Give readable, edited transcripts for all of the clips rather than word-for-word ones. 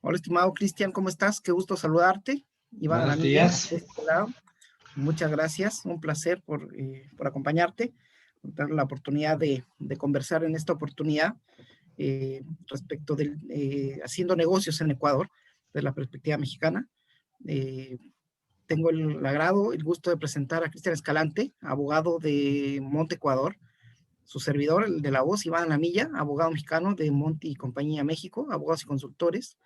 Hola, estimado Cristian, ¿cómo estás? Qué gusto saludarte. Iván Buenos Alamilla, días. de este lado. Muchas gracias, un placer por acompañarte, por dar la oportunidad de conversar en esta oportunidad respecto de haciendo negocios en Ecuador, desde la perspectiva mexicana. Tengo el agrado, el gusto de presentar a Cristian Escalante, abogado de Monte Ecuador, su servidor, el de la voz, Iván Alamilla, abogado mexicano de Monte y Compañía México, abogados y consultores.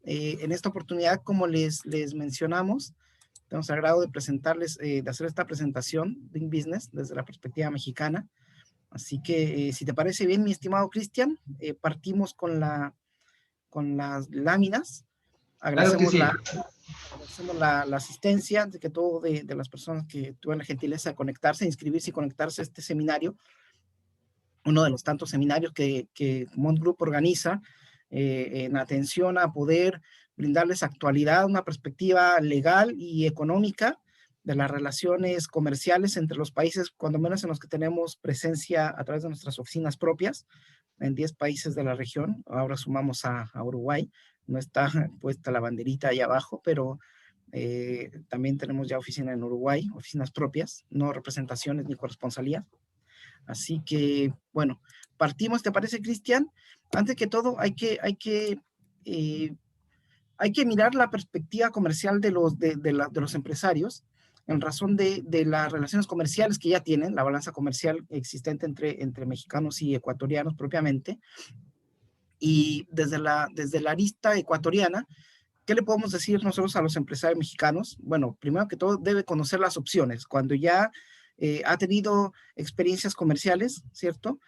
En esta oportunidad, como les mencionamos, tenemos el agrado de presentarles, de hacer esta presentación de Business desde la perspectiva mexicana. Así que, si te parece bien, mi estimado Cristian, partimos con las láminas. Claro que Agradecemos sí. la asistencia de que todo de las personas que tuvieron la gentileza de conectarse, inscribirse y conectarse a este seminario, uno de los tantos seminarios que Mont Group organiza en atención a poder brindarles actualidad, una perspectiva legal y económica de las relaciones comerciales entre los países, cuando menos en los que tenemos presencia a través de nuestras oficinas propias, en 10 países de la región. Ahora sumamos a Uruguay, no está puesta la banderita ahí abajo, pero también tenemos ya oficina en Uruguay, oficinas propias, no representaciones ni corresponsalía. Así que, bueno, partimos, ¿te parece, Cristian? Antes que todo, hay que mirar la perspectiva comercial de los empresarios en razón de las relaciones comerciales que ya tienen, la balanza comercial existente entre mexicanos y ecuatorianos propiamente. Y desde la arista ecuatoriana, ¿qué le podemos decir nosotros a los empresarios mexicanos? Bueno, primero que todo, debe conocer las opciones. Cuando ya ha tenido experiencias comerciales, ¿cierto?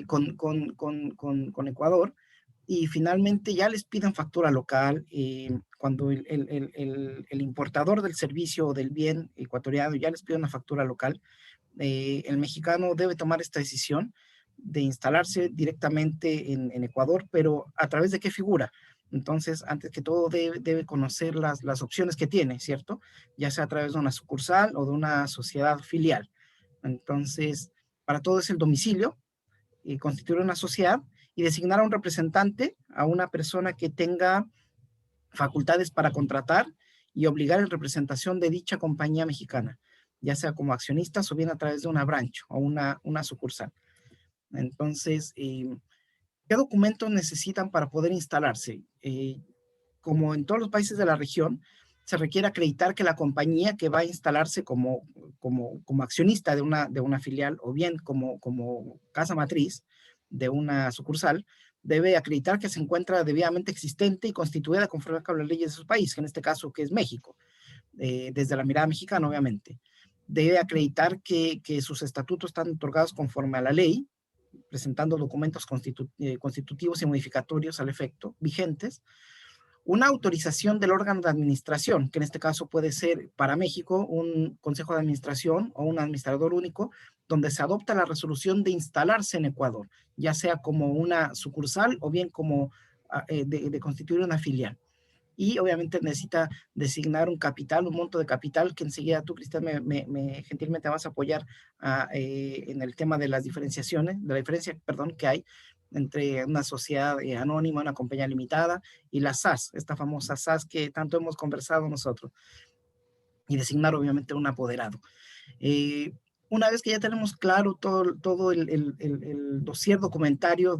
Con Ecuador, y finalmente ya les piden factura local, cuando el importador del servicio o del bien ecuatoriano ya les pide una factura local, el mexicano debe tomar esta decisión de instalarse directamente en Ecuador, pero ¿a través de qué figura? Entonces, antes que todo, debe conocer las opciones que tiene, ¿cierto? Ya sea a través de una sucursal o de una sociedad filial. Entonces, para todo es el domicilio, y constituir una sociedad y designar a un representante, a una persona que tenga facultades para contratar y obligar en representación de dicha compañía mexicana, ya sea como accionistas o bien a través de una branch o una sucursal. Entonces, ¿qué documentos necesitan para poder instalarse? Como en todos los países de la región, se requiere acreditar que la compañía que va a instalarse como accionista de una filial o bien como casa matriz de una sucursal, debe acreditar que se encuentra debidamente existente y constituida conforme con las leyes de su país, que en este caso que es México, desde la mirada mexicana, obviamente. Debe acreditar que sus estatutos están otorgados conforme a la ley, presentando documentos constitutivos y modificatorios al efecto vigentes, una autorización del órgano de administración, que en este caso puede ser para México un consejo de administración o un administrador único, donde se adopta la resolución de instalarse en Ecuador, ya sea como una sucursal o bien como de constituir una filial. Y obviamente necesita designar un capital, un monto de capital, que enseguida tú, Cristian, gentilmente vas a apoyar en el tema de las diferenciaciones, de la diferencia, perdón, que hay entre una sociedad anónima, una compañía limitada, y la SAS, esta famosa SAS que tanto hemos conversado nosotros, y designar obviamente un apoderado. Una vez que ya tenemos claro todo el dossier documentario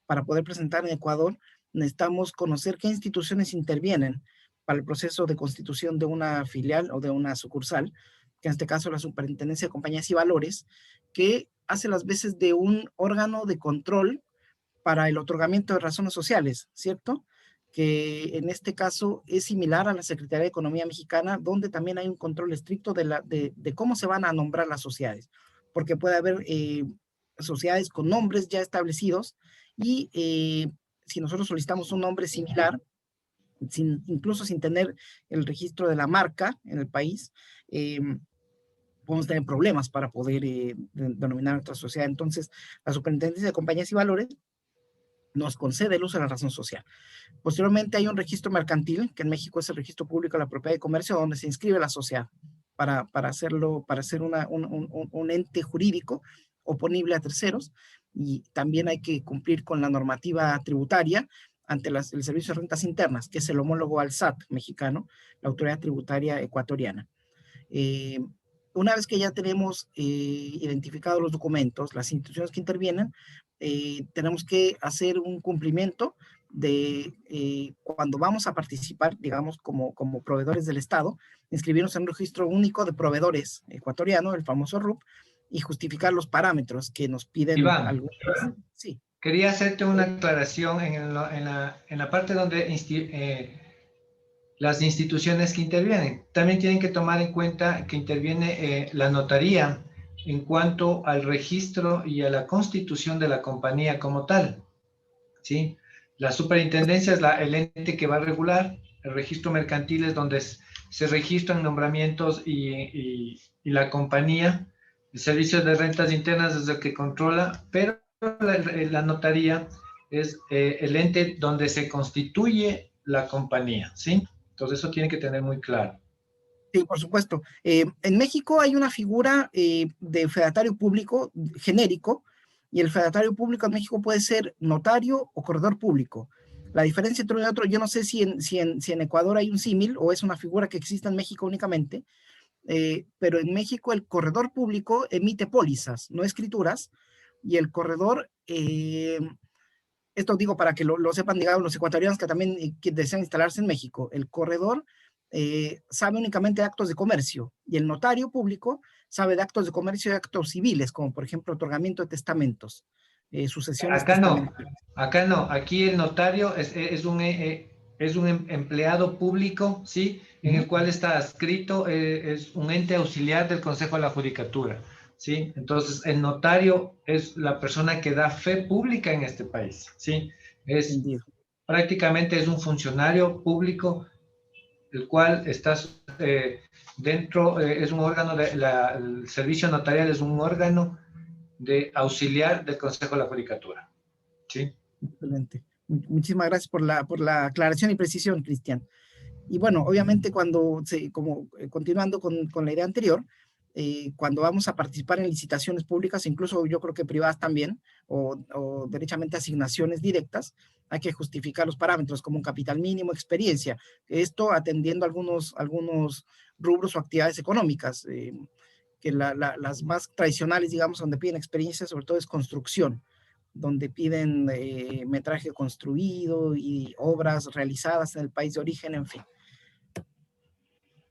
para poder presentar en Ecuador, necesitamos conocer qué instituciones intervienen para el proceso de constitución de una filial o de una sucursal, que en este caso la Superintendencia de Compañías y Valores, que hace las veces de un órgano de control para el otorgamiento de razones sociales, ¿cierto? que en este caso es similar a la Secretaría de Economía mexicana, donde también hay un control estricto de cómo se van a nombrar las sociedades, porque puede haber sociedades con nombres ya establecidos y si nosotros solicitamos un nombre similar, incluso sin tener el registro de la marca en el país, podemos tener problemas para poder denominar nuestra sociedad. Entonces, la Superintendencia de Compañías y Valores nos concede el uso de la razón social. Posteriormente hay un registro mercantil, que en México es el Registro Público de la Propiedad y Comercio, donde se inscribe la sociedad para hacerlo, para ser un ente jurídico oponible a terceros, y también hay que cumplir con la normativa tributaria ante el Servicio de Rentas Internas, que es el homólogo al SAT mexicano, la Autoridad Tributaria Ecuatoriana. Eh, una vez que ya tenemos identificados los documentos, las instituciones que intervienen, tenemos que hacer un cumplimiento de cuando vamos a participar, digamos, como proveedores del Estado, inscribirnos en un registro único de proveedores ecuatoriano, el famoso RUP, y justificar los parámetros que nos piden Iván, algunos. Sí. quería hacerte una aclaración en la parte donde las instituciones que intervienen. También tienen que tomar en cuenta que interviene la notaría en cuanto al registro y a la constitución de la compañía como tal, ¿sí? La superintendencia es el ente que va a regular. El registro mercantil es donde se registran nombramientos y la compañía. El servicio de rentas internas es el que controla, pero la notaría es el ente donde se constituye la compañía, ¿sí? Entonces eso tiene que tener muy claro. Sí, por supuesto. En México hay una figura de fedatario público genérico, y el fedatario público en México puede ser notario o corredor público. La diferencia entre uno y otro, yo no sé si en Ecuador hay un símil o es una figura que existe en México únicamente, pero en México el corredor público emite pólizas, no escrituras, y el corredor, esto digo para que lo sepan, digamos, los ecuatorianos que también que desean instalarse en México, el corredor sabe únicamente de actos de comercio, y el notario público sabe de actos de comercio y actos civiles, como por ejemplo otorgamiento de testamentos, sucesiones Acá no, testamentarias. acá no. Aquí el notario es un empleado público, ¿sí? En el Ujú. cual está adscrito, es un ente auxiliar del Consejo de la Judicatura, ¿sí? Entonces, el notario es la persona que da fe pública en este país, ¿sí? Es Entendido. prácticamente es un funcionario público, el cual está dentro, es un órgano, el servicio notarial es un órgano de auxiliar del Consejo de la Judicatura. Sí. Excelente. Muchísimas gracias por la aclaración y precisión, Cristian. Y bueno, obviamente continuando con la idea anterior, cuando vamos a participar en licitaciones públicas, incluso yo creo que privadas también, o derechamente asignaciones directas, hay que justificar los parámetros como un capital mínimo, experiencia. Esto atendiendo algunos rubros o actividades económicas, que las más tradicionales, digamos, donde piden experiencia, sobre todo es construcción, donde piden metraje construido y obras realizadas en el país de origen, en fin.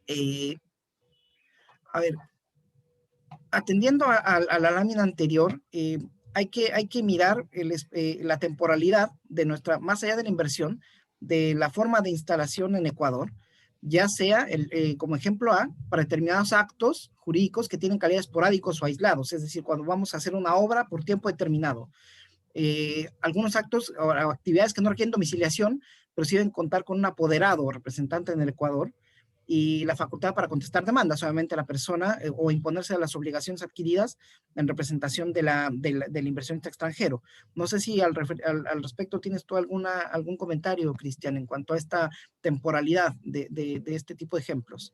Eh, a ver, atendiendo a la lámina anterior, hay que mirar la temporalidad de más allá de la inversión, de la forma de instalación en Ecuador, ya sea como ejemplo A, para determinados actos jurídicos que tienen calidad esporádicos o aislados, es decir, cuando vamos a hacer una obra por tiempo determinado. Algunos actos o actividades que no requieren domiciliación, pero sí deben contar con un apoderado o representante en el Ecuador, y la facultad para contestar demandas, obviamente, a la persona, o imponerse a las obligaciones adquiridas en representación del inversionista extranjero. No sé si al respecto tienes tú algún comentario, Cristian, en cuanto a esta temporalidad de este tipo de ejemplos.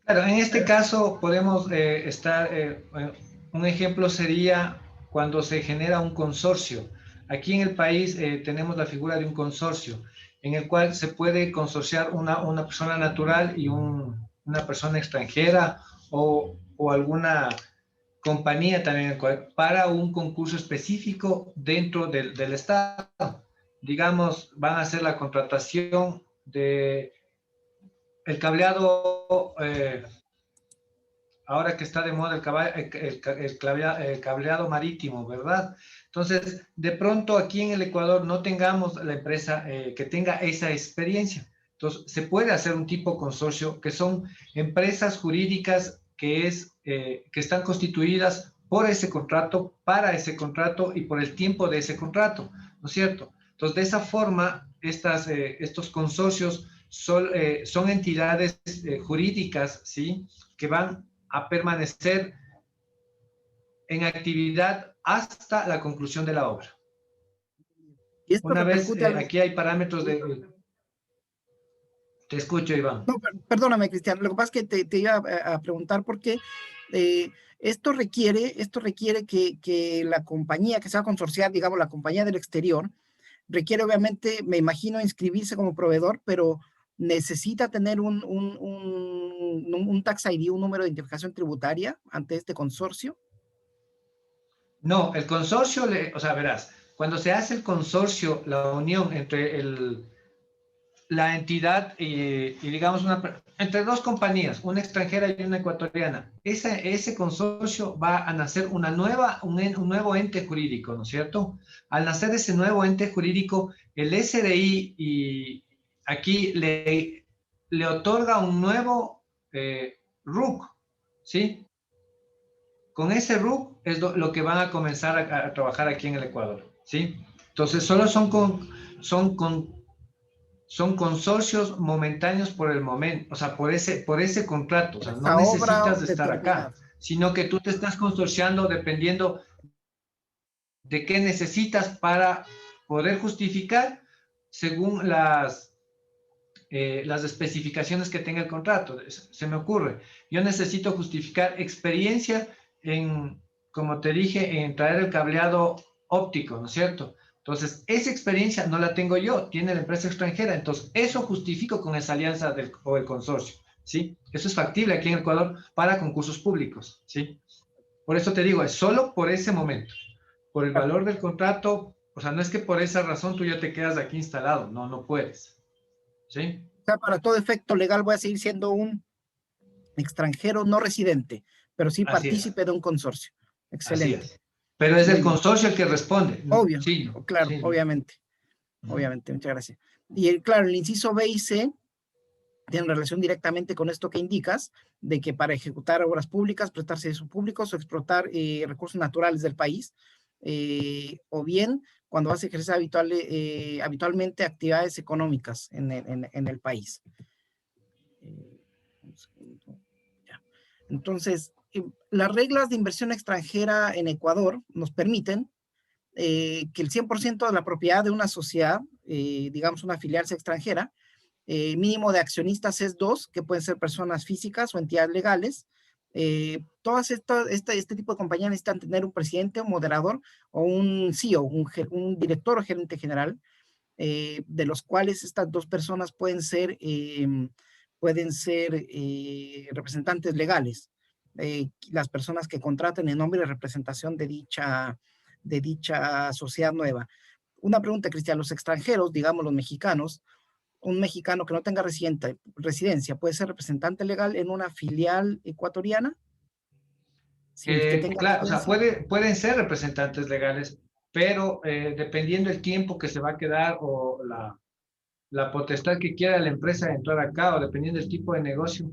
Claro, en este caso podemos un ejemplo sería cuando se genera un consorcio. Aquí en el país tenemos la figura de un consorcio, en el cual se puede consorciar una persona natural y una persona extranjera o alguna compañía también para un concurso específico dentro del Estado. Digamos, van a hacer la contratación de el cableado ahora que está de moda el cableado marítimo, ¿verdad? Entonces, de pronto aquí en el Ecuador no tengamos la empresa que tenga esa experiencia. Entonces, se puede hacer un tipo consorcio que son empresas jurídicas que están constituidas por ese contrato, para ese contrato y por el tiempo de ese contrato, ¿no es cierto? Entonces, de esa forma, estos consorcios son entidades jurídicas, ¿sí? Que van a permanecer en actividad hasta la conclusión de la obra. Y esto Una vez, repercute algo. aquí hay parámetros de... Te escucho, Iván. No, perdóname, Cristian. Lo que pasa es que te iba a preguntar por qué esto requiere que la compañía que se va a consorciar, digamos, la compañía del exterior, requiere obviamente, me imagino, inscribirse como proveedor, pero necesita tener un tax ID, un número de identificación tributaria ante este consorcio. No, el consorcio, o sea, verás, cuando se hace el consorcio, la unión entre la entidad y digamos, entre dos compañías, una extranjera y una ecuatoriana, ese consorcio va a nacer un nuevo ente jurídico, ¿no es cierto? Al nacer ese nuevo ente jurídico, el SRI y aquí le otorga un nuevo RUC, ¿sí? Con ese RUC es lo que van a comenzar a trabajar aquí en el Ecuador, ¿sí? Entonces, solo son consorcios momentáneos por el momento, o sea, por ese contrato, o sea, no Esta obra necesitas de estar acá, determinada. sino que tú te estás consorciando dependiendo de qué necesitas para poder justificar según las especificaciones que tenga el contrato. Se me ocurre, yo necesito justificar experiencia como te dije, en traer el cableado óptico, ¿no es cierto? Entonces, esa experiencia no la tengo yo, tiene la empresa extranjera, entonces eso justifico con esa alianza o el consorcio, ¿sí? Eso es factible aquí en Ecuador para concursos públicos, ¿sí? Por eso te digo, es solo por ese momento, por el Claro. valor del contrato, o sea, no es que por esa razón tú ya te quedas aquí instalado, no, no puedes, ¿sí? O sea, para todo efecto legal voy a seguir siendo un extranjero no residente, pero sí Así es, partícipe de un consorcio. así Excelente. es. Pero es Muy el bien. consorcio el que responde, Obvio, sí, claro, sí. obviamente. Uh-huh. Obviamente, muchas gracias. Y claro, el inciso B y C tienen relación directamente con esto que indicas, de que para ejecutar obras públicas, prestar servicios públicos o explotar recursos naturales del país, o bien cuando vas a ejercer habitualmente actividades económicas en el país. Un segundo. Ya. Entonces, las reglas de inversión extranjera en Ecuador nos permiten que el 100% de la propiedad de una sociedad, digamos una filial sea extranjera, mínimo de accionistas es dos, que pueden ser personas físicas o entidades legales. Todas este tipo de compañías necesitan tener un presidente, un moderador o un CEO, un director o gerente general, de los cuales estas dos personas pueden ser representantes legales, las personas que contraten en nombre de representación de dicha sociedad nueva. Una pregunta, Cristian, los extranjeros, digamos los mexicanos, un mexicano que no tenga residencia, ¿puede ser representante legal en una filial ecuatoriana sin que tenga Claro, o sea, residencia? pueden ser representantes legales, pero dependiendo el tiempo que se va a quedar o la potestad que quiera la empresa de entrar acá o dependiendo del tipo de negocio,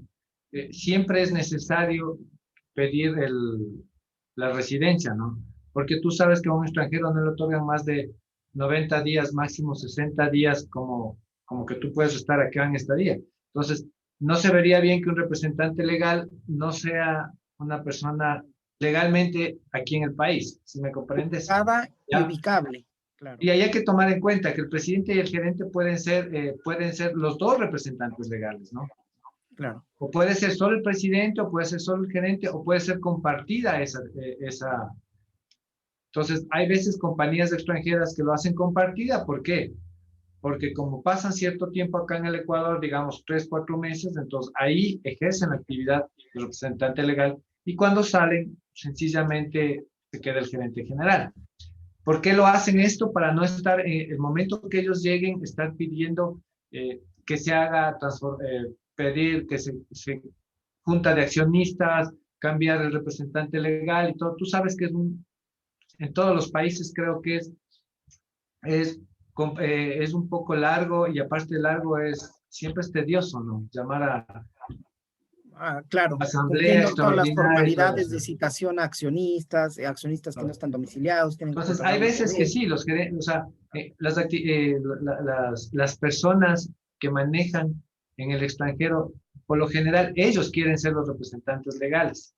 siempre es necesario pedir la residencia, ¿no? Porque tú sabes que a un extranjero no le otorgan más de 90 días, máximo 60 días como que tú puedes estar acá en estadía. Entonces, no se vería bien que un representante legal no sea una persona legalmente aquí en el país, si me comprendes. Ubicada y ¿Ya? ubicable, claro, Y ahí hay que tomar en cuenta que el presidente y el gerente pueden ser los dos representantes legales, ¿no? claro. O puede ser solo el presidente, o puede ser solo el gerente, o puede ser compartida esa. Entonces, hay veces compañías extranjeras que lo hacen compartida. ¿Por qué? Porque como pasan cierto tiempo acá en el Ecuador, digamos 3, 4 meses, entonces ahí ejercen la actividad de representante legal y cuando salen, sencillamente se queda el gerente general. ¿Por qué lo hacen esto? Para no estar, en el momento que ellos lleguen, estar pidiendo que se haga, pedir que se junta de accionistas, cambiar el representante legal y todo. Tú sabes que en todos los países creo que es, es un poco largo y aparte de largo siempre es tedioso, ¿no? Llamar a Claro, asamblea cumpliendo todas las extraordinaria y todo formalidades eso. de citación a accionistas, accionistas que no están domiciliados, tienen que Entonces, contratar hay un veces que abogado. sí, o sea, las personas que manejan en el extranjero, por lo general, ellos quieren ser los representantes legales,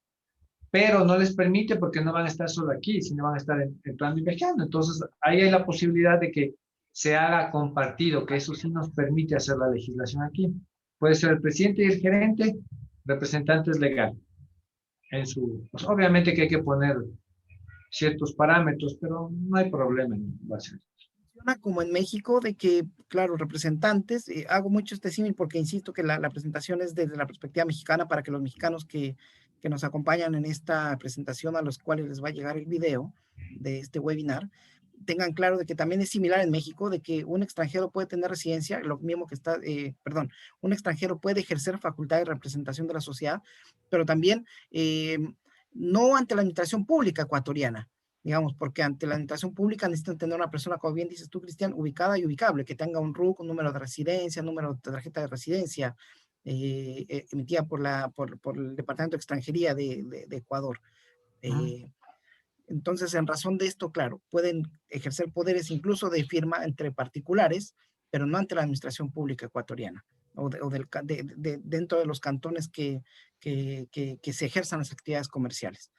pero no les permite porque no van a estar solo aquí, sino van a estar entrando y viajando. Entonces, ahí hay la posibilidad de que se haga compartido, que eso sí nos permite hacer la legislación aquí. Puede ser el presidente y el gerente, representantes legales. Pues obviamente que hay que poner ciertos parámetros, pero no hay problema en base a eso. Funciona como en México, de que, claro, representantes, hago mucho este símil porque insisto que la presentación es desde la perspectiva mexicana para que los mexicanos que nos acompañan en esta presentación, a los cuales les va a llegar el video de este webinar, tengan claro de que también es similar en México, de que un extranjero puede tener residencia, lo mismo que está, perdón, un extranjero puede ejercer facultad de representación de la sociedad, pero también no ante la administración pública ecuatoriana, digamos, porque ante la administración pública necesitan tener una persona, como bien dices tú, Cristian, ubicada y ubicable, que tenga un RUC, un número de residencia, número de tarjeta de residencia, emitida por el Departamento de Extranjería de Ecuador. Ujú. Entonces, en razón de esto, claro, pueden ejercer poderes incluso de firma entre particulares, pero no ante la administración pública ecuatoriana dentro de los cantones que se ejerzan las actividades comerciales.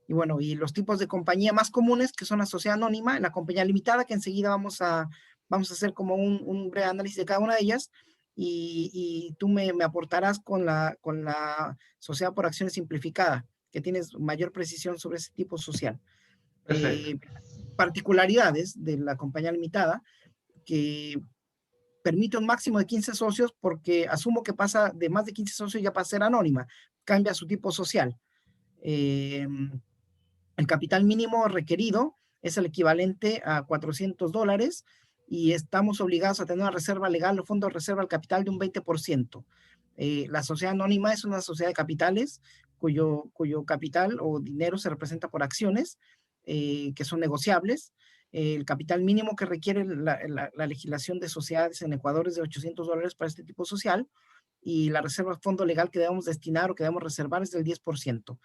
Y bueno, y los tipos de compañía más comunes, que son la sociedad anónima, la compañía limitada, que enseguida vamos a hacer como un breve análisis de cada una de ellas, y tú me aportarás con la sociedad por acciones simplificada, que tienes mayor precisión sobre ese tipo social. Perfecto. Eh, Particularidades de la compañía limitada, que permite un máximo de 15 socios, porque asumo que pasa de más de 15 socios ya para ser anónima, cambia su tipo social. Eh, el capital mínimo requerido es el equivalente a $400 y estamos obligados a tener una reserva legal o fondo de reserva al capital de un 20%. La sociedad anónima es una sociedad de capitales cuyo capital o dinero se representa por acciones que son negociables. El capital mínimo que requiere la legislación de sociedades en Ecuador es de $800 para este tipo social, y la reserva de fondo legal que debemos destinar o que debemos reservar es del 10%.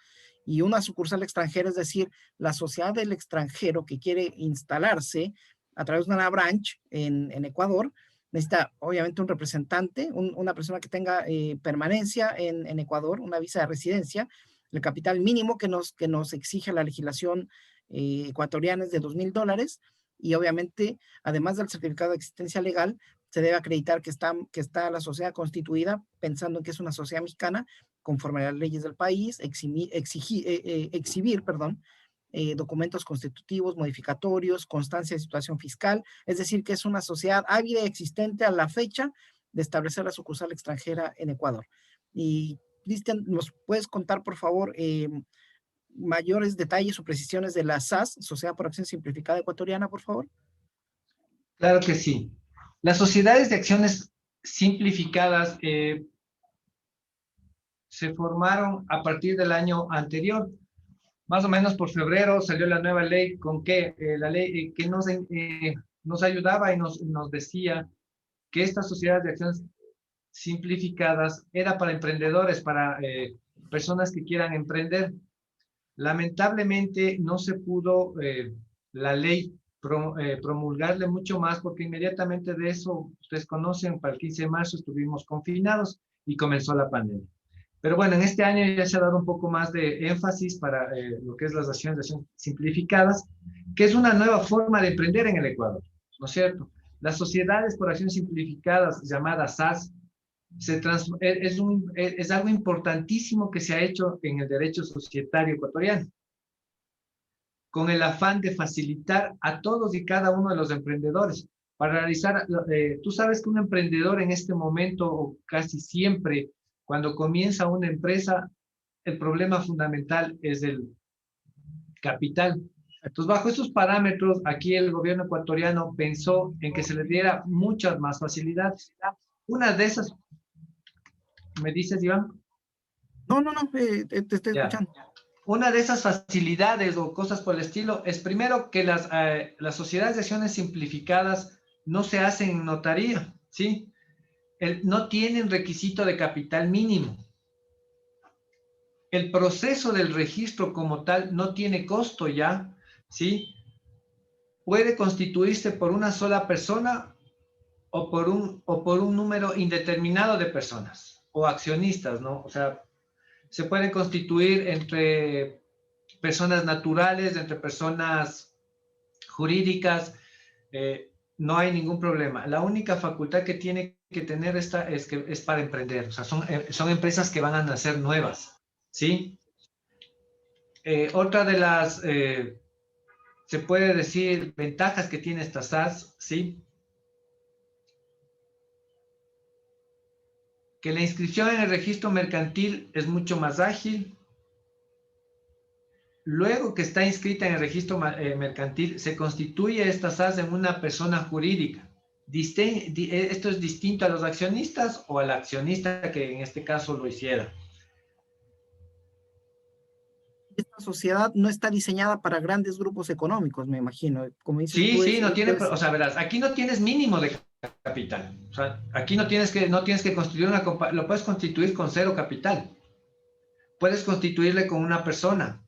Y una sucursal extranjera, es decir, la sociedad del extranjero que quiere instalarse a través de una branch en Ecuador, necesita obviamente un representante, una persona que tenga permanencia en Ecuador, una visa de residencia. El capital mínimo que nos exige la legislación ecuatoriana es de $2,000, y obviamente, además del certificado de existencia legal, se debe acreditar que está la sociedad constituida pensando en que es una sociedad mexicana, conforme a las leyes del país, exhibir, perdón, documentos constitutivos, modificatorios, constancia de situación fiscal, es decir, que es una sociedad ávida y existente a la fecha de establecer la sucursal extranjera en Ecuador. Y, Cristian, ¿nos puedes contar, por favor, mayores detalles o precisiones de la SAS, Sociedad por Acción Simplificada Ecuatoriana, por favor? Claro que sí. Las sociedades de acciones simplificadas se formaron a partir del año anterior. Más o menos por febrero salió la nueva ley con que la ley que nos ayudaba y nos decía que estas sociedades de acciones simplificadas era para emprendedores, para personas que quieran emprender. Lamentablemente no se pudo la ley promulgarle mucho más porque inmediatamente de eso, ustedes conocen, para el 15 de marzo estuvimos confinados y comenzó la pandemia. Pero bueno, en este año ya se ha dado un poco más de énfasis para lo que es las acciones de acción simplificadas, que es una nueva forma de emprender en el Ecuador, ¿no es cierto? Las sociedades por acción simplificadas, llamadas SAS, es algo importantísimo que se ha hecho en el derecho societario ecuatoriano, con el afán de facilitar a todos y cada uno de los emprendedores. Para realizar, tú sabes que un emprendedor en este momento, o casi siempre, cuando comienza una empresa, el problema fundamental es el capital. Entonces, bajo esos parámetros, aquí el gobierno ecuatoriano pensó en que se le diera muchas más facilidades. Una de esas, ¿me dices, Iván? No, no, no, te estoy Ya. escuchando. Una de esas facilidades o cosas por el estilo es primero que las sociedades de acciones simplificadas no se hacen en notaría, ¿sí? No tienen requisito de capital mínimo. El proceso del registro como tal no tiene costo ya, ¿sí? Puede constituirse por una sola persona o por un número indeterminado de personas o accionistas, ¿no? O sea, se pueden constituir entre personas naturales, entre personas jurídicas, no hay ningún problema. La única facultad que tiene que tener esta es que es para emprender, o sea, son empresas que van a nacer nuevas, ¿sí? Otra de las, se puede decir, ventajas que tiene esta SAS, ¿sí? Que la inscripción en el registro mercantil es mucho más ágil. Luego que está inscrita en el registro mercantil, se constituye esta SAS en una persona jurídica. Esto es distinto a los accionistas o al accionista que en este caso lo hiciera. Esta sociedad no está diseñada para grandes grupos económicos, me imagino. Como dices Sí, tú, sí, no tiene, pues, o sea, verás, aquí no tienes mínimo de capital. O sea, aquí no tienes que constituir una compañía, lo puedes constituir con cero capital. Puedes constituirle con una persona,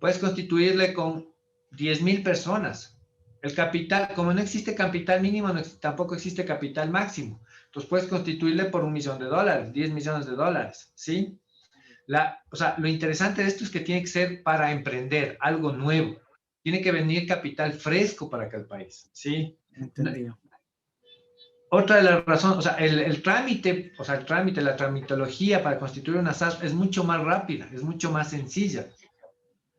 puedes constituirle con 10,000 personas. El capital, como no existe capital mínimo, tampoco existe capital máximo. Entonces puedes constituirle por $1,000,000, 10 millones de dólares, ¿sí? O sea, lo interesante de esto es que tiene que ser para emprender algo nuevo. Tiene que venir capital fresco para que el país, ¿sí? entendido. Otra de las razones, o sea, trámite, o sea, el trámite, la tramitología para constituir una SAS es mucho más rápida, es mucho más sencilla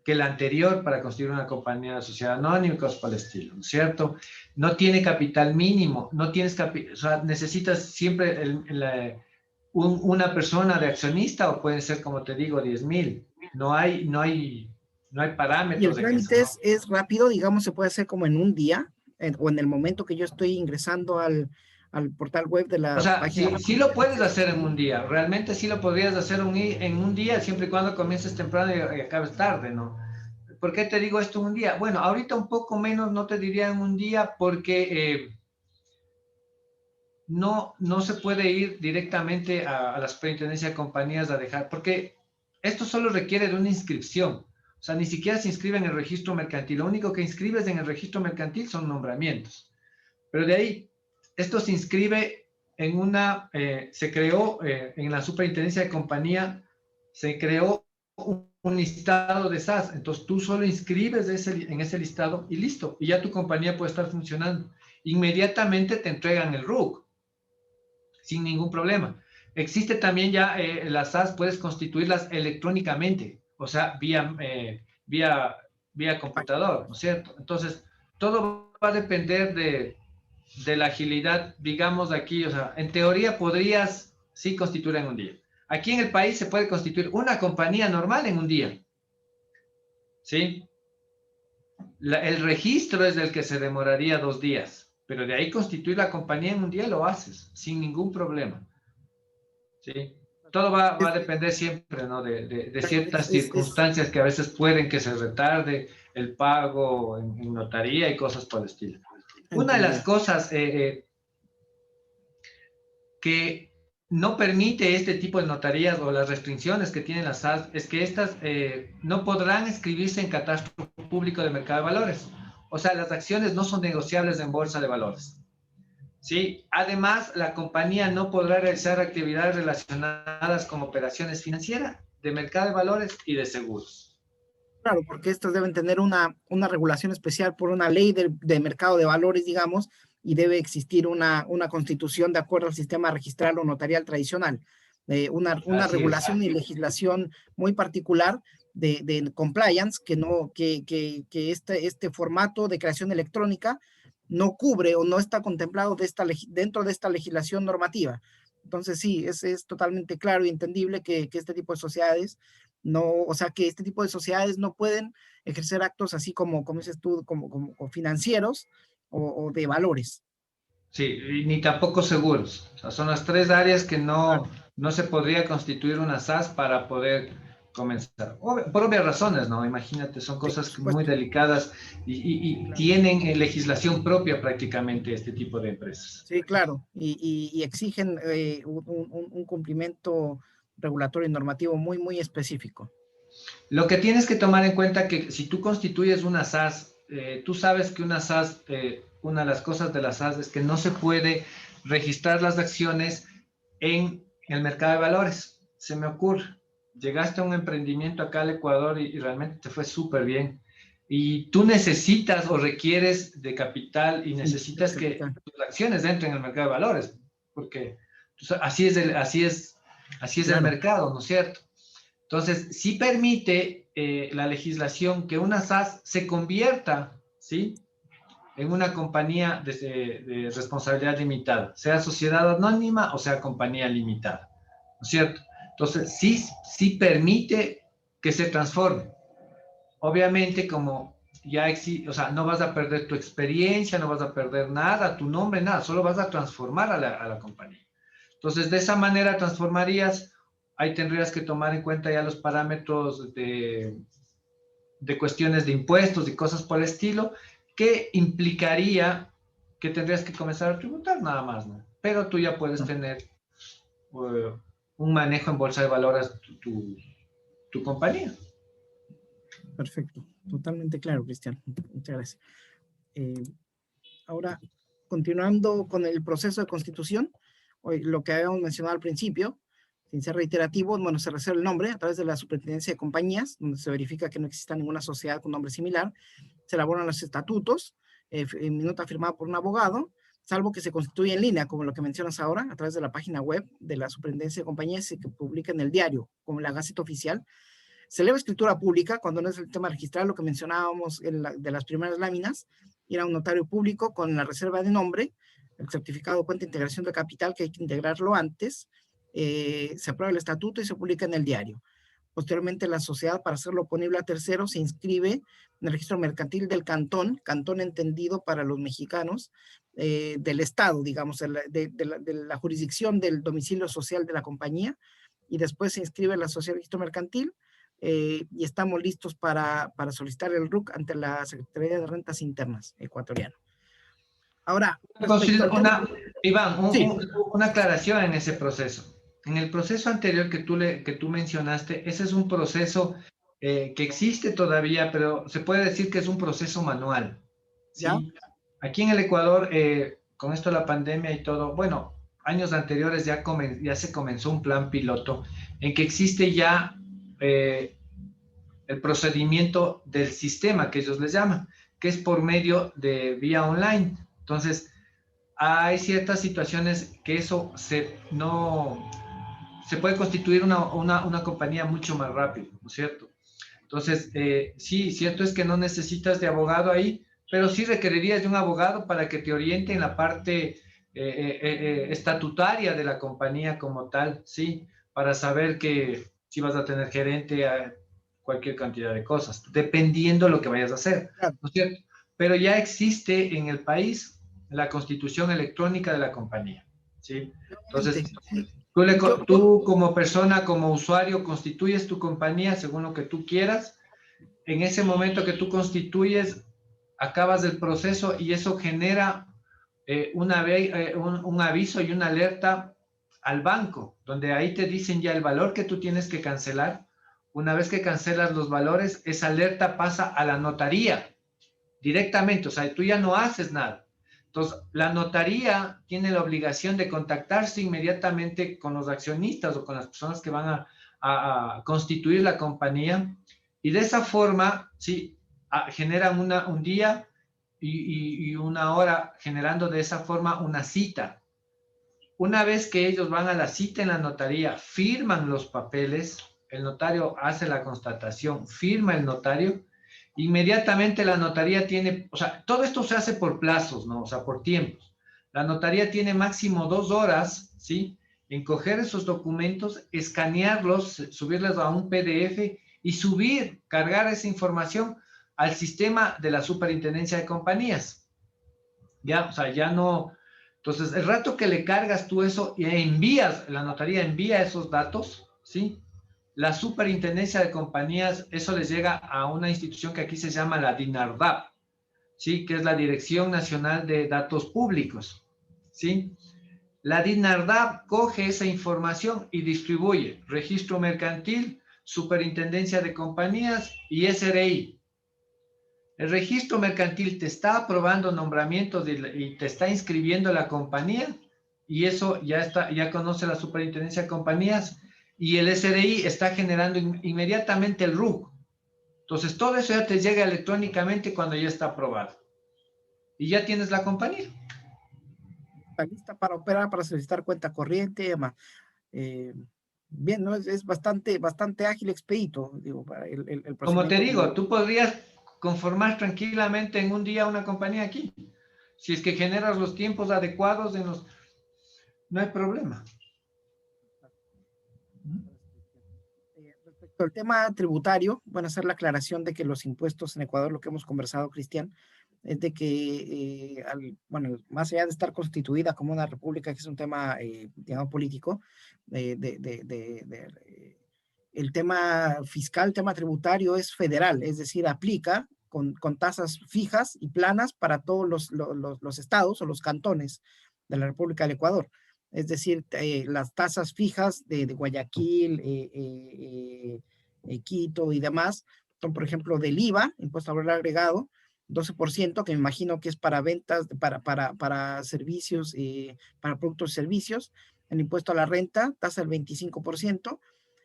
que la anterior para constituir una compañía de sociedad anónima y cosas por el estilo, ¿no es cierto? No tiene capital mínimo, no tienes o sea, necesitas siempre una persona de accionista o pueden ser, como te digo, 10,000. No hay Y el parámetros en eso, trámite ¿no? es rápido, digamos, se puede hacer como en un día o en el momento que yo estoy ingresando al portal web de O la sea, página de sí, la sí lo Comisión de puedes Acceso. hacer en un día, realmente sí lo podrías hacer en un día, siempre y cuando comiences temprano y acabes tarde, ¿no? ¿Por qué te digo esto en un día? Bueno, ahorita un poco menos, no te diría en un día, porque no se puede ir directamente a la superintendencia de compañías a dejar, porque esto solo requiere de una inscripción. O sea, ni siquiera se inscribe en el registro mercantil. Lo único que inscribes en el registro mercantil son nombramientos. Pero de ahí, esto se inscribe se creó en la superintendencia de compañía, se creó un listado de SAS. Entonces tú solo inscribes en ese listado y listo. Y ya tu compañía puede estar funcionando. Inmediatamente te entregan el RUC sin ningún problema. Existe también ya las SAS, puedes constituirlas electrónicamente, o sea, vía computador, ¿no es cierto? Entonces, todo va a depender de la agilidad, digamos aquí, o sea, en teoría podrías sí constituir en un día. Aquí en el país se puede constituir una compañía normal en un día, ¿sí? El registro es el que se demoraría 2 días, pero de ahí constituir la compañía en un día lo haces sin ningún problema. ¿Sí? Todo va a depender siempre, ¿no? De Claro, ciertas circunstancias que a veces pueden que se retarde el pago en notaría y cosas por el estilo. Una de las entendido. cosas que no permite este tipo de notarías o las restricciones que tienen las SAS es que estas no podrán inscribirse en catastro público de mercado de valores. O sea, las acciones no son negociables en bolsa de valores. ¿Sí? Además, la compañía no podrá realizar actividades relacionadas con operaciones financieras, de mercado de valores y de seguros. Claro, porque estos deben tener una regulación especial por una ley de mercado de valores, digamos, y debe existir una constitución de acuerdo al sistema registral o notarial tradicional. Una Así es. regulación y legislación muy particular de compliance que este formato de creación electrónica no cubre o no está contemplado dentro de esta legislación normativa. Entonces, sí, es totalmente claro y entendible que este tipo de sociedades no, o sea, que este tipo de sociedades no pueden ejercer actos así como dices tú, como financieros o de valores. Sí, ni tampoco seguros. O sea, son las tres áreas que Claro, no se podría constituir una SAS para poder comenzar. Por obvias razones, ¿no? Imagínate, son sí, por cosas muy supuesto. delicadas Sí, y claro. tienen legislación propia prácticamente este tipo de empresas. Sí, claro. Y exigen un cumplimiento regulatorio y normativo muy, muy específico. Lo que tienes que tomar en cuenta que si tú constituyes una SAS, tú sabes que una SAS, una de las cosas de la SAS es que no se puede registrar las acciones en el mercado de valores. Se me ocurre, llegaste a un emprendimiento acá al Ecuador y realmente te fue súper bien. Y tú necesitas o requieres de capital y Sí, de necesitas que capital. tus acciones entren en el mercado de valores, porque así es el Claro. mercado, ¿no es cierto? Entonces, sí permite la legislación que una SAS se convierta, ¿sí?, en una compañía de responsabilidad limitada, sea sociedad anónima o sea compañía limitada, ¿no es cierto? Entonces, sí permite que se transforme. Obviamente, como ya existe, o sea, no vas a perder tu experiencia, no vas a perder nada, tu nombre, nada, solo vas a transformar a la compañía. Entonces, de esa manera transformarías, ahí tendrías que tomar en cuenta ya los parámetros de cuestiones de impuestos y cosas por el estilo, que implicaría que tendrías que comenzar a tributar nada más, ¿no? Pero tú ya puedes No, tener un manejo en bolsa de valores tu compañía. perfecto. Totalmente claro, Cristian. Muchas gracias. Eh, Ahora, continuando con el proceso de constitución, hoy, lo que habíamos mencionado al principio, sin ser reiterativo, bueno, se reserva el nombre a través de la Superintendencia de Compañías, donde se verifica que no exista ninguna sociedad con nombre similar, se elaboran los estatutos, en minuta firmada por un abogado, salvo que se constituya en línea, como lo que mencionas ahora, a través de la página web de la Superintendencia de Compañías y que publica en el diario, como en la Gaceta Oficial. Se eleva escritura pública cuando no es el tema registral, lo que mencionábamos de las primeras láminas, ir a un notario público con la reserva de nombre, el certificado de cuenta de integración de capital, que hay que integrarlo antes, se aprueba el estatuto y se publica en el diario. Posteriormente, la sociedad, para hacerlo ponible a terceros, se inscribe en el registro mercantil del cantón, cantón entendido para los mexicanos, del Estado, digamos, de la jurisdicción del domicilio social de la compañía, y después se inscribe en la sociedad de registro mercantil, y estamos listos para solicitar el RUC ante la Secretaría de Rentas Internas ecuatoriana. Ahora, respecto al tema... Iván, Sí, una aclaración en ese proceso. En el proceso anterior que tú mencionaste, ese es un proceso que existe todavía, pero se puede decir que es un proceso manual, ya, ¿sí? Aquí en el Ecuador, con esto de la pandemia y todo, bueno, años anteriores ya se comenzó un plan piloto en que existe ya el procedimiento del sistema que ellos les llaman, que es por medio de vía online. Entonces, hay ciertas situaciones que no, se puede constituir una compañía mucho más rápido, ¿no es cierto? Entonces, sí, cierto es que no necesitas de abogado ahí, pero sí requerirías de un abogado para que te oriente en la parte estatutaria de la compañía como tal, ¿sí? Para saber que si vas a tener gerente, cualquier cantidad de cosas, dependiendo de lo que vayas a hacer, claro, ¿no es cierto? Pero ya existe en el país la constitución electrónica de la compañía, ¿sí? Entonces, nuevamente, sí. tú como persona, como usuario, constituyes tu compañía según lo que tú quieras. En ese momento que tú constituyes, acabas el proceso y eso genera un aviso y una alerta al banco, donde ahí te dicen ya el valor que tú tienes que cancelar. Una vez que cancelas los valores, esa alerta pasa a la notaría directamente, o sea, tú ya no haces nada. Entonces, la notaría tiene la obligación de contactarse inmediatamente con los accionistas o con las personas que van a constituir la compañía y de esa forma, sí, generan un día y una hora generando de esa forma una cita. Una vez que ellos van a la cita en la notaría, firman los papeles, el notario hace la constatación, firma el notario, inmediatamente la notaría tiene, o sea, todo esto se hace por plazos, ¿no? O sea, por tiempos. La notaría tiene máximo 2 horas, ¿sí? En coger esos documentos, escanearlos, subirlos a un PDF y cargar esa información al sistema de la Superintendencia de Compañías. Ya, o sea, ya no, Entonces, el rato que le cargas tú eso y envías, la notaría envía esos datos, ¿sí? La superintendencia de compañías, eso les llega a una institución que aquí se llama la DINARDAP, ¿sí? Que es la Dirección Nacional de Datos Públicos, ¿sí? La DINARDAP coge esa información y distribuye registro mercantil, superintendencia de compañías y SRI. El registro mercantil te está aprobando nombramientos y te está inscribiendo la compañía y eso ya está, ya conoce la superintendencia de compañías y el SRI está generando inmediatamente el RUC. Entonces todo eso ya te llega electrónicamente cuando ya está aprobado y ya tienes la compañía. Está lista para operar, para solicitar cuenta corriente, eh, bien, ¿no? Es bastante, bastante ágil, expedito, digo, para el Como te procedimiento digo, como... tú podrías conformar tranquilamente en un día una compañía aquí. Si es que generas los tiempos adecuados, no hay problema. Respecto al tema tributario, bueno, hacer la aclaración de que los impuestos en Ecuador, lo que hemos conversado, Cristian, es de que, bueno, más allá de estar constituida como una república, que es un tema, digamos, político, el tema fiscal, el tema tributario es federal, es decir, aplica con tasas fijas y planas para todos los estados o los cantones de la República del Ecuador. Es decir, las tasas fijas de Guayaquil, Quito y demás, son, por ejemplo, del IVA, impuesto al valor agregado, 12%, que me imagino que es para ventas, para servicios, para productos y servicios. El impuesto a la renta, tasa del 25%,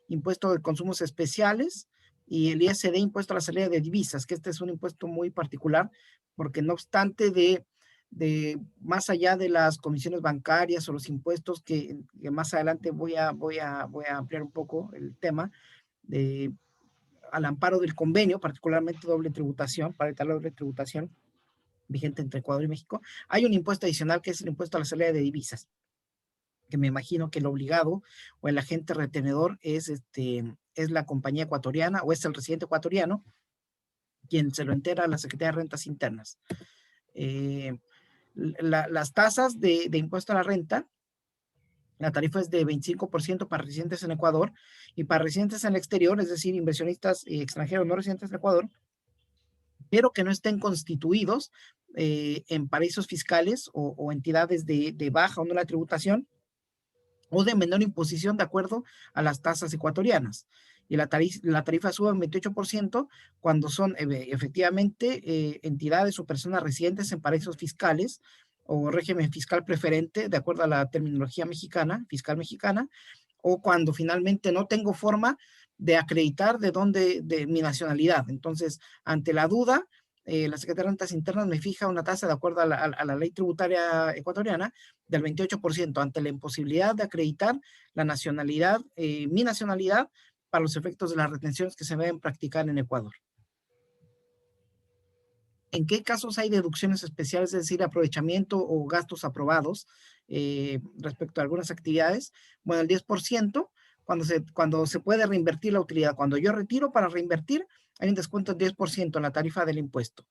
impuesto de consumos especiales y el ISD, impuesto a la salida de divisas, que este es un impuesto muy particular, porque no obstante de más allá de las comisiones bancarias o los impuestos que más adelante voy a ampliar un poco el tema, de, al amparo del convenio, particularmente doble tributación, para evitar la doble tributación vigente entre Ecuador y México, hay un impuesto adicional que es el impuesto a la salida de divisas, que me imagino que el obligado o el agente retenedor es la compañía ecuatoriana o es el residente ecuatoriano quien se lo entera a la Secretaría de Rentas Internas. Las tasas de impuesto a la renta, la tarifa es de 25% para residentes en Ecuador y para residentes en el exterior, es decir, inversionistas extranjeros no residentes en Ecuador, pero que no estén constituidos en paraísos fiscales o entidades de baja o nula tributación o de menor imposición de acuerdo a las tasas ecuatorianas. Y la tarifa sube un 28% cuando son efectivamente entidades o personas residentes en paraísos fiscales o régimen fiscal preferente, de acuerdo a la terminología mexicana, fiscal mexicana, o cuando finalmente no tengo forma de acreditar de dónde, de mi nacionalidad. Entonces, ante la duda, la Secretaría de Rentas Internas me fija una tasa de acuerdo a la ley tributaria ecuatoriana del 28% ante la imposibilidad de acreditar la nacionalidad, mi nacionalidad, para los efectos de las retenciones que se deben practicar en Ecuador. ¿En qué casos hay deducciones especiales, es decir, aprovechamiento o gastos aprobados respecto a algunas actividades? Bueno, el 10%, cuando se puede reinvertir la utilidad. Cuando yo retiro para reinvertir, hay un descuento del 10% en la tarifa del impuesto.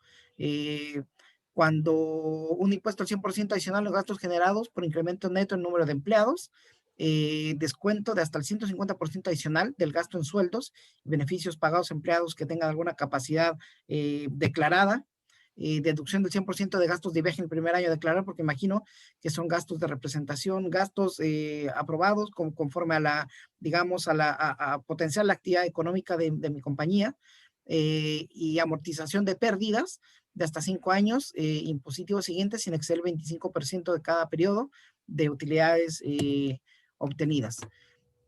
Cuando un impuesto al 100% adicional a los gastos generados por incremento neto en número de empleados, descuento de hasta el 150% adicional del gasto en sueldos, beneficios pagados a empleados que tengan alguna capacidad declarada, deducción del 100% de gastos de viaje en el primer año a declarar, porque imagino que son gastos de representación, gastos aprobados conforme a la, digamos, a potenciar la actividad económica de mi compañía, y amortización de pérdidas de hasta 5 años, impositivos siguientes sin exceder el 25% de cada periodo de utilidades obtenidas.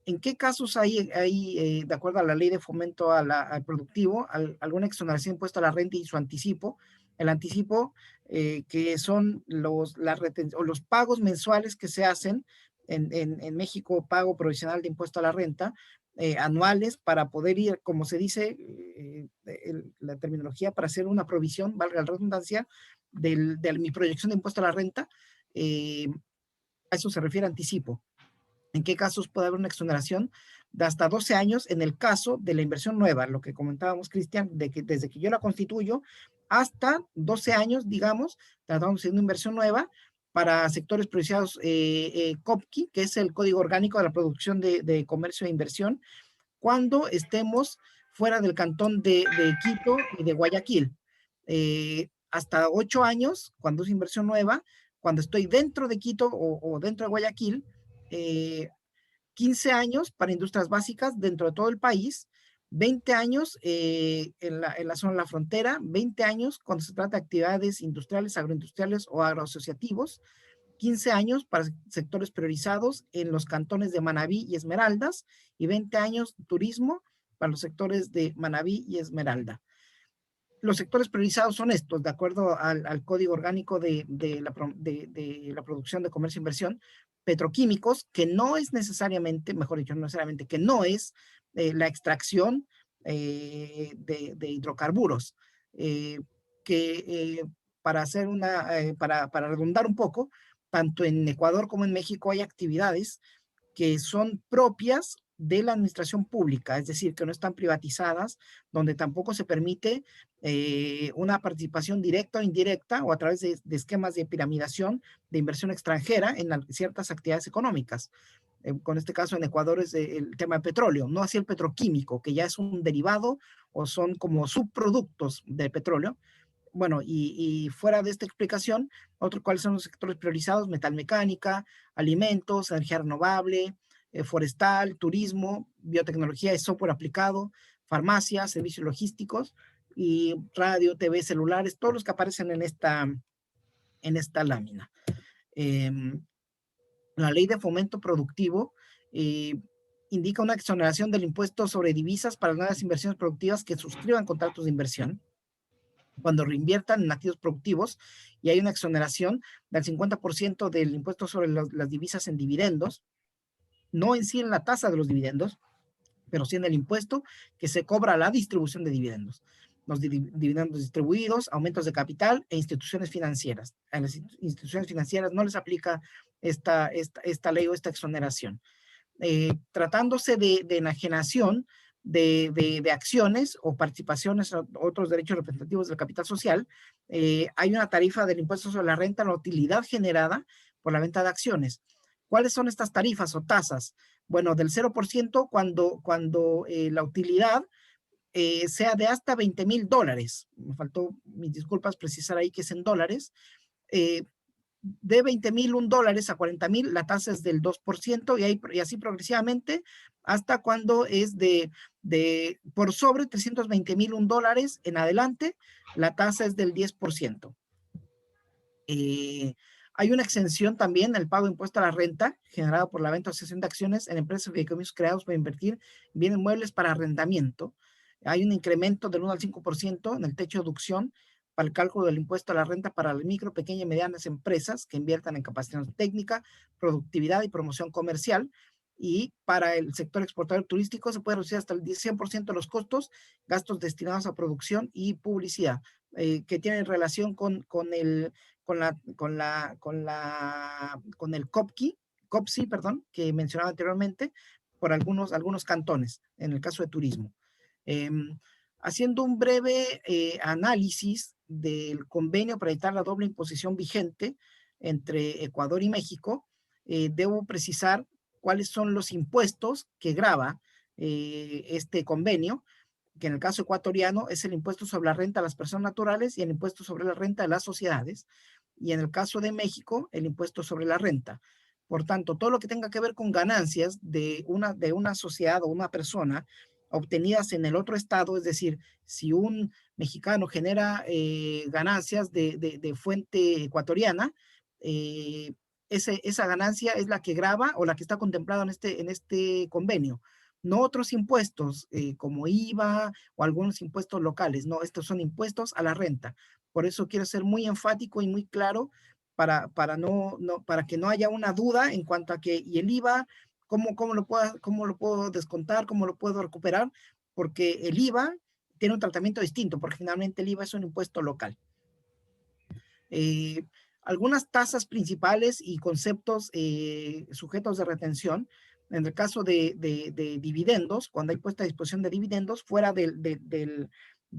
¿En qué casos hay de acuerdo a la ley de fomento al productivo, alguna exoneración impuesta a la renta y su anticipo? El anticipo, que son los pagos mensuales que se hacen en México, pago provisional de impuesto a la renta, anuales, para poder ir, como se dice, la terminología, para hacer una provisión, valga la redundancia, de mi proyección de impuesto a la renta. A eso se refiere anticipo. ¿En qué casos puede haber una exoneración? De hasta 12 años en el caso de la inversión nueva, lo que comentábamos, Cristian, de que desde que yo la constituyo hasta 12 años, digamos, tratamos de una inversión nueva, para sectores priorizados COPCI, que es el Código Orgánico de la Producción de Comercio e Inversión, cuando estemos fuera del cantón de Quito y de Guayaquil. Hasta 8 años, cuando es inversión nueva, cuando estoy dentro de Quito o dentro de Guayaquil, 15 años para industrias básicas dentro de todo el país, 20 años en la zona de la frontera, 20 años cuando se trata de actividades industriales, agroindustriales o agroasociativos, 15 años para sectores priorizados en los cantones de Manabí y Esmeraldas, y 20 años turismo para los sectores de Manabí y Esmeralda. Los sectores priorizados son estos, de acuerdo al Código Orgánico de la Producción de Comercio e Inversión: petroquímicos, que no es necesariamente, mejor dicho, no necesariamente, que no es la extracción de hidrocarburos, eh, que para hacer para redundar un poco, tanto en Ecuador como en México hay actividades que son propias de la administración pública, es decir, que no están privatizadas, donde tampoco se permite una participación directa o indirecta o a través de esquemas de piramidación de inversión extranjera en ciertas actividades económicas. Con este caso en Ecuador es el tema del petróleo, no así el petroquímico, que ya es un derivado o son como subproductos del petróleo. Bueno, y fuera de esta explicación, ¿cuáles son los sectores priorizados? Metalmecánica, alimentos, energía renovable, forestal, turismo, biotecnología y software aplicado, farmacia, servicios logísticos y radio, TV, celulares, todos los que aparecen en esta lámina. Eh, la ley de fomento productivo eh, indica una exoneración del impuesto sobre divisas para las nuevas inversiones productivas que suscriban contratos de inversión cuando reinviertan en activos productivos, y hay una exoneración del 50% del impuesto sobre las divisas en dividendos, no en sí en la tasa de los dividendos, pero sí en el impuesto que se cobra a la distribución de dividendos. Los dividendos distribuidos, aumentos de capital e instituciones financieras. A las instituciones financieras no les aplica esta ley o esta exoneración. Tratándose de enajenación de acciones o participaciones o otros derechos representativos del capital social, hay una tarifa del impuesto sobre la renta, la utilidad generada por la venta de acciones. ¿Cuáles son estas tarifas o tasas? Bueno, del 0% cuando la utilidad sea de hasta $20,000. Me faltó, mis disculpas, precisar ahí que es en dólares. eh, de $20,001 a $40,000, la tasa es del 2%, y así progresivamente hasta cuando es por sobre $320,001 en adelante, la tasa es del 10%. Hay una exención también del pago de impuesto a la renta generado por la venta o cesión de acciones en empresas y fideicomisos creados para invertir en bienes muebles para arrendamiento. Hay un incremento del 1 al 5% en el techo de deducción para el cálculo del impuesto a la renta para las micro, pequeñas y medianas empresas que inviertan en capacitación técnica, productividad y promoción comercial. Y para el sector exportador turístico se puede reducir hasta el 100% de los costos, gastos destinados a producción y publicidad, que tienen relación con el COPSI, perdón, que mencionaba anteriormente, por algunos cantones, en el caso de turismo. Eh, Haciendo un breve análisis del convenio para evitar la doble imposición vigente entre Ecuador y México, debo precisar cuáles son los impuestos que grava este convenio, que en el caso ecuatoriano es el impuesto sobre la renta a las personas naturales y el impuesto sobre la renta de las sociedades, y en el caso de México, el impuesto sobre la renta. Por tanto, todo lo que tenga que ver con ganancias de una sociedad o una persona obtenidas en el otro estado, es decir, si un mexicano genera ganancias de fuente ecuatoriana, eh, esa ganancia es la que grava o la que está contemplada en este convenio. No otros impuestos como IVA o algunos impuestos locales, no, estos son impuestos a la renta. Por eso quiero ser muy enfático y muy claro para que no haya una duda en cuanto a que, ¿y el IVA, cómo lo puedo descontar, cómo lo puedo recuperar? Porque el IVA tiene un tratamiento distinto, porque finalmente el IVA es un impuesto local. Eh, Algunas tasas principales y conceptos sujetos de retención. En el caso de dividendos, cuando hay puesta a disposición de dividendos, fuera de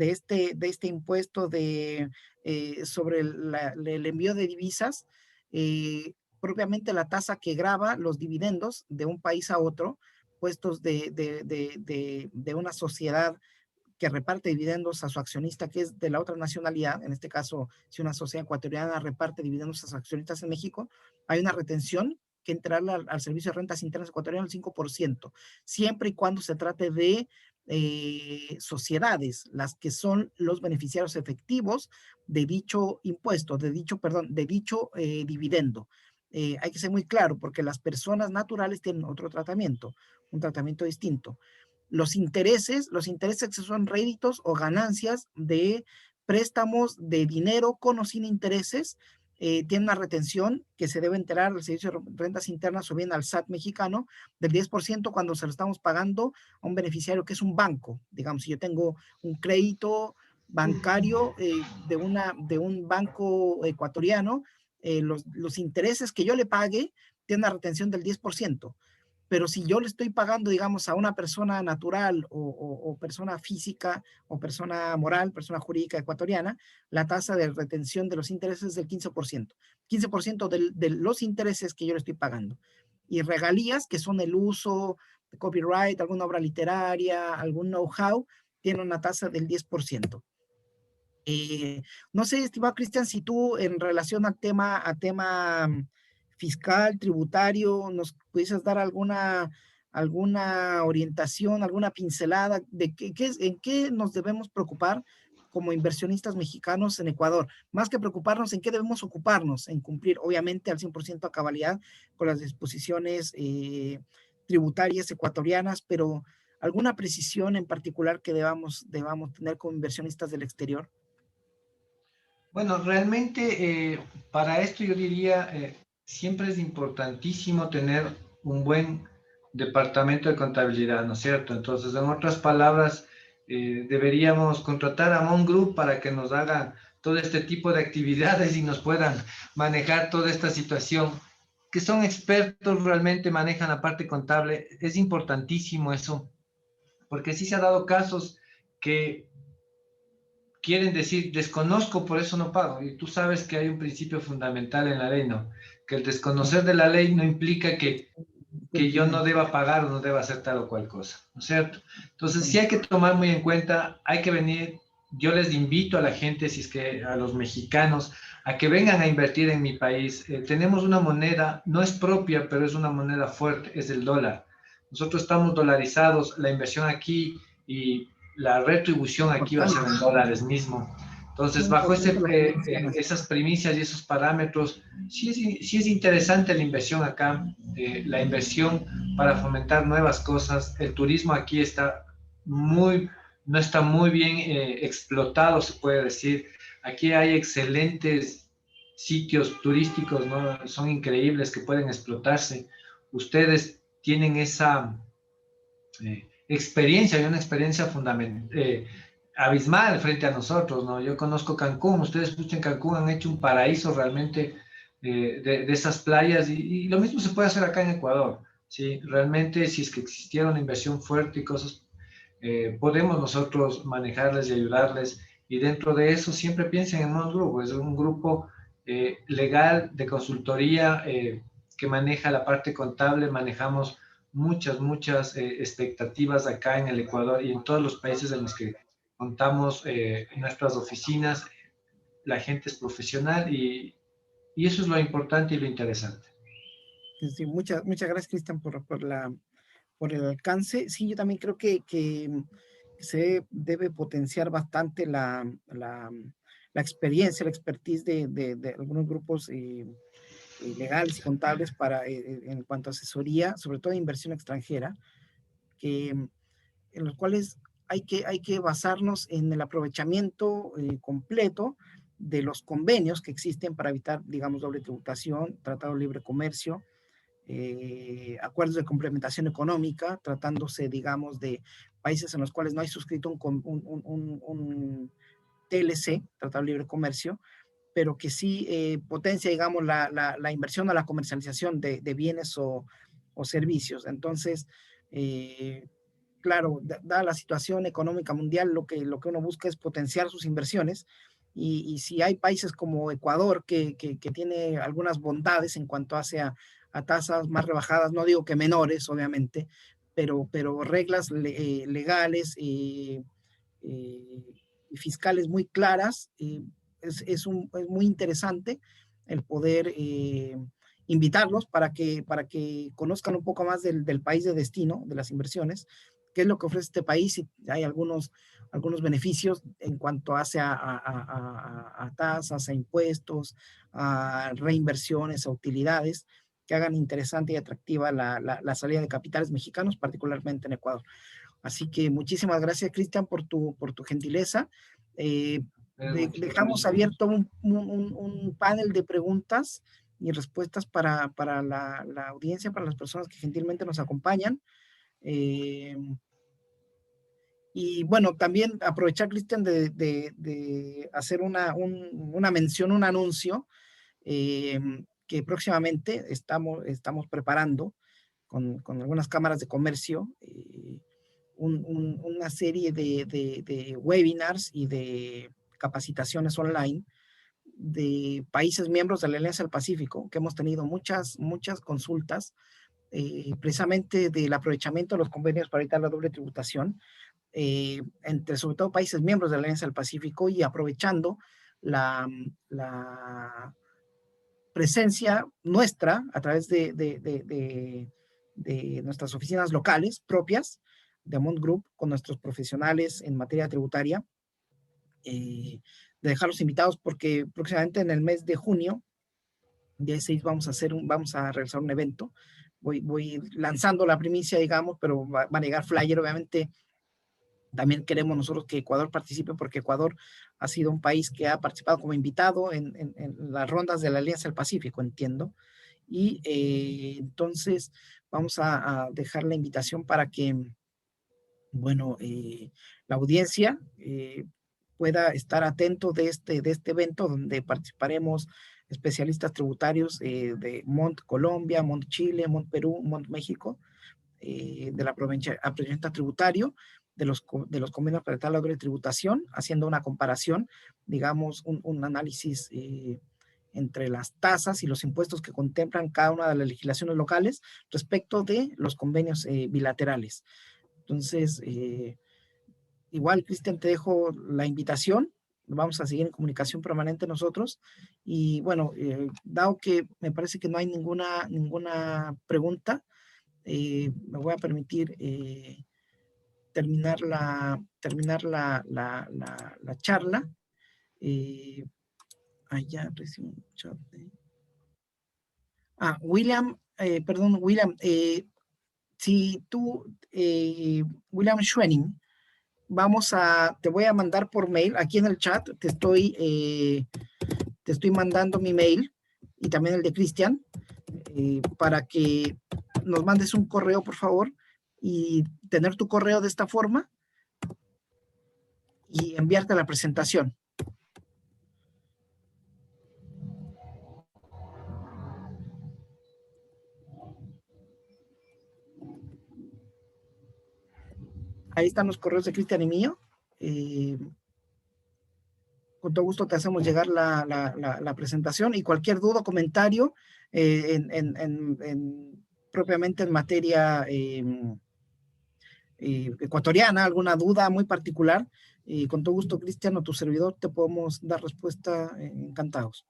este impuesto sobre el envío de divisas, propiamente la tasa que grava los dividendos de un país a otro, puestos de una sociedad que reparte dividendos a su accionista que es de la otra nacionalidad, en este caso, si una sociedad ecuatoriana reparte dividendos a sus accionistas en México, hay una retención que entrará al Servicio de Rentas Internas ecuatoriano el 5%, siempre y cuando se trate de sociedades, las que son los beneficiarios efectivos de dicho impuesto, de dicho dividendo. Hay que ser muy claro porque las personas naturales tienen otro tratamiento, un tratamiento distinto. Los intereses que son réditos o ganancias de préstamos de dinero con o sin intereses, tiene una retención que se debe enterar al Servicio de Rentas Internas o bien al SAT mexicano del 10% cuando se lo estamos pagando a un beneficiario que es un banco. Digamos, si yo tengo un crédito bancario de un banco ecuatoriano, los intereses que yo le pague tienen una retención del 10%. Pero si yo le estoy pagando, digamos, a una persona natural o persona física o persona moral, persona jurídica ecuatoriana, la tasa de retención de los intereses es del 15%. 15% de los intereses que yo le estoy pagando. Y regalías, que son el uso de copyright, alguna obra literaria, algún know-how, tiene una tasa del 10%. No sé, estimado Cristian, si tú en relación a tema fiscal, tributario, nos pudieses dar alguna orientación, alguna pincelada de en qué nos debemos preocupar como inversionistas mexicanos en Ecuador. Más que preocuparnos, en qué debemos ocuparnos, en cumplir, obviamente, al 100% a cabalidad con las disposiciones tributarias ecuatorianas, pero alguna precisión en particular que debamos tener como inversionistas del exterior. Bueno, realmente para esto yo diría, siempre es importantísimo tener un buen departamento de contabilidad, ¿no es cierto? Entonces, en otras palabras, deberíamos contratar a Mon Group para que nos haga todo este tipo de actividades y nos puedan manejar toda esta situación, que son expertos, realmente manejan la parte contable. Es importantísimo eso, porque sí se ha dado casos que quieren decir, desconozco, por eso no pago. Y tú sabes que hay un principio fundamental en la ley, ¿no? Que el desconocer de la ley no implica que yo no deba pagar o no deba hacer tal o cual cosa, ¿no es cierto? Entonces sí hay que tomar muy en cuenta, hay que venir, yo les invito a la gente, si es que a los mexicanos, a que vengan a invertir en mi país. Tenemos una moneda, no es propia, pero es una moneda fuerte, es el dólar. Nosotros estamos dolarizados, la inversión aquí y la retribución aquí va a ser Importante. en dólares mismo. Entonces, Muy bajo importante lo que mencionas. esas primicias y esos parámetros, sí es interesante la inversión acá, la inversión para fomentar nuevas cosas. El turismo aquí no está muy bien explotado, se puede decir. Aquí hay excelentes sitios turísticos, ¿no? Son increíbles que pueden explotarse. Ustedes tienen esa experiencia, y una experiencia abismal frente a nosotros, ¿no? Yo conozco Cancún, ustedes en Cancún han hecho un paraíso realmente de esas playas y lo mismo se puede hacer acá en Ecuador, ¿sí? Realmente si es que existiera una inversión fuerte y cosas, podemos nosotros manejarles y ayudarles y dentro de eso siempre piensen en un grupo, es un grupo legal de consultoría que maneja la parte contable, manejamos muchas expectativas acá en el Ecuador y en todos los países en los que contamos nuestras oficinas. La gente es profesional y eso es lo importante y lo interesante. Sí, muchas gracias, Cristian, por el alcance. Sí, yo también creo que se debe potenciar bastante la experiencia, la expertise de algunos grupos legales y contables en cuanto a asesoría, sobre todo de inversión extranjera, en los cuales hay que basarnos en el aprovechamiento completo de los convenios que existen para evitar, digamos, doble tributación, tratado de libre comercio, acuerdos de complementación económica, tratándose, digamos, de países en los cuales no hay suscrito un TLC, Tratado de Libre Comercio, pero que sí potencia, digamos, la inversión o la comercialización de bienes o servicios. Entonces, claro, dada la situación económica mundial, lo que uno busca es potenciar sus inversiones y si hay países como Ecuador que tiene algunas bondades en cuanto a tasas más rebajadas, no digo que menores, obviamente, pero reglas legales eh, y fiscales muy claras, es muy interesante el poder invitarlos para que conozcan un poco más del país de destino, de las inversiones, qué es lo que ofrece este país, y hay algunos beneficios en cuanto hace a tasas, a impuestos, a reinversiones, a utilidades, que hagan interesante y atractiva la salida de capitales mexicanos, particularmente en Ecuador. Así que muchísimas gracias, Cristian, por tu gentileza. Dejamos abierto un panel de preguntas y respuestas para la audiencia, para las personas que gentilmente nos acompañan. Y bueno, también aprovechar, Cristian, de hacer una mención, un anuncio que próximamente estamos preparando con algunas cámaras de comercio, una serie de webinars y de capacitaciones online de países miembros de la Alianza del Pacífico, que hemos tenido muchas consultas, precisamente del aprovechamiento de los convenios para evitar la doble tributación, entre sobre todo países miembros de la Alianza del Pacífico, y aprovechando la presencia nuestra a través de nuestras oficinas locales propias de Amont Group, con nuestros profesionales en materia tributaria, de dejarlos invitados, porque próximamente en el mes de junio, día 6, vamos a realizar un evento. Voy lanzando la primicia, digamos, pero van a llegar flyer, obviamente. También queremos nosotros que Ecuador participe, porque Ecuador ha sido un país que ha participado como invitado en las rondas de la Alianza del Pacífico, entiendo. Y entonces vamos a dejar la invitación para que, bueno, la audiencia pueda estar atento de este evento, donde participaremos especialistas tributarios de Mont Colombia, Mont Chile, Mont Perú, Mont México, de la aprovechamiento tributario, de los convenios para evitar la doble tributación, haciendo una comparación, digamos, un análisis entre las tasas y los impuestos que contemplan cada una de las legislaciones locales respecto de los convenios bilaterales. Entonces, igual, Cristian, te dejo la invitación. Vamos a seguir en comunicación permanente nosotros. Y bueno, dado que me parece que no hay ninguna pregunta, me voy a permitir terminar la charla. Allá recibo un chat William, William, si tú, William Schwenning, te voy a mandar por mail, aquí en el chat te estoy mandando mi mail y también el de Cristian, para que nos mandes un correo, por favor, y tener tu correo de esta forma y enviarte la presentación. Ahí están los correos de Cristian y mío. Con todo gusto te hacemos llegar la presentación, y cualquier duda o comentario propiamente en materia ecuatoriana, alguna duda muy particular, con todo gusto, Cristian, o tu servidor, te podemos dar respuesta, encantados.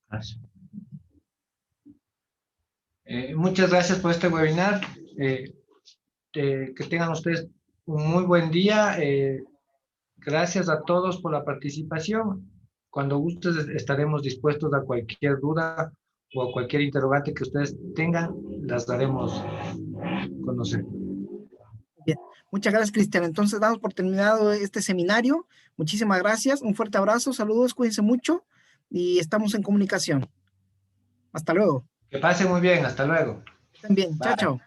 Gracias. Muchas gracias por este webinar. Que tengan ustedes un muy buen día. Gracias a todos por la participación. Cuando gustes estaremos dispuestos a cualquier duda o a cualquier interrogante que ustedes tengan, las daremos a conocer. Bien, muchas gracias, Cristian. Entonces damos por terminado este seminario. Muchísimas gracias, un fuerte abrazo, saludos, cuídense mucho y estamos en comunicación. Hasta luego. Que pasen muy bien, hasta luego. Estén bien, chao, chao.